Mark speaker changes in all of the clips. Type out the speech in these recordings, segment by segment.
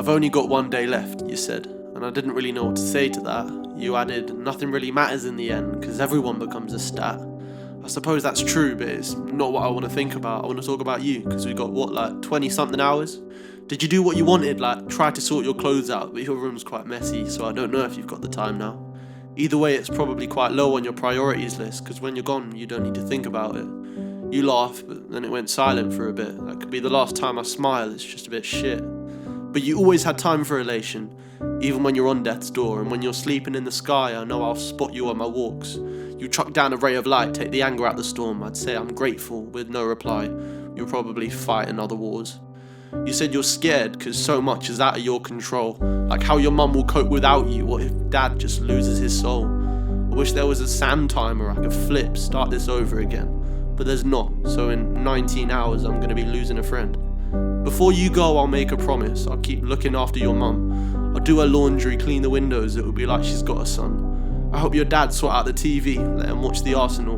Speaker 1: I've only got one day left, you said, and I didn't really know what to say to that. You added, nothing really matters in the end, because everyone becomes a stat. I suppose that's true, but it's not what I want to think about. I want to talk about you, because we got, 20-something hours? Did you do what you wanted, try to sort your clothes out, but your room's quite messy, so I don't know if you've got the time now. Either way, it's probably quite low on your priorities list, because when you're gone, you don't need to think about it. You laugh, but then it went silent for a bit. That could be the last time I smile, it's just a bit shit. But you always had time for elation, even when you're on death's door, and when you're sleeping in the sky, I know I'll spot you on my walks. You chuck down a ray of light, take the anger out the storm. I'd say I'm grateful, with no reply. You'll probably fight in other wars. You said you're scared, cause so much is out of your control. Like how your mum will cope without you, what if dad just loses his soul? I wish there was a sand timer I could flip, start this over again. But there's not, so in 19 hours I'm gonna be losing a friend. Before you go, I'll make a promise. I'll keep looking after your mum. I'll do her laundry, clean the windows, it will be like she's got a son. I hope your dad sort out the TV, let him watch the Arsenal.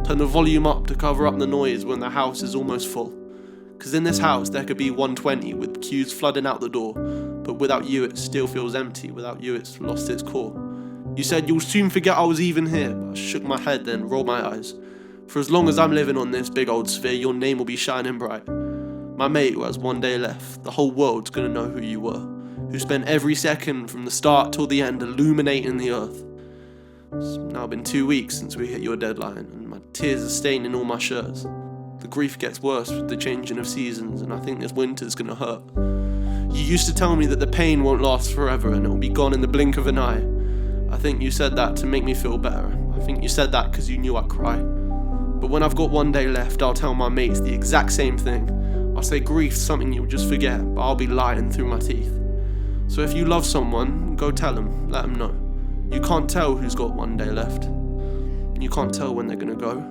Speaker 1: Turn the volume up to cover up the noise when the house is almost full. Cause in this house there could be 120 with queues flooding out the door, but without you it still feels empty, without you it's lost its core. You said you'll soon forget I was even here, but I shook my head then rolled my eyes. For as long as I'm living on this big old sphere, your name will be shining bright. My mate who has one day left, the whole world's gonna know who you were, who spent every second from the start till the end illuminating the earth. It's now been 2 weeks since we hit your deadline, and my tears are staining all my shirts. The grief gets worse with the changing of seasons, and I think this winter's gonna hurt. You used to tell me that the pain won't last forever and it'll be gone in the blink of an eye. I think you said that to make me feel better. I think you said that because you knew I'd cry. But when I've got one day left, I'll tell my mates the exact same thing. I'll say grief's something you'll just forget, but I'll be lying through my teeth. So if you love someone, go tell them, let them know. You can't tell who's got one day left. You can't tell when they're gonna go.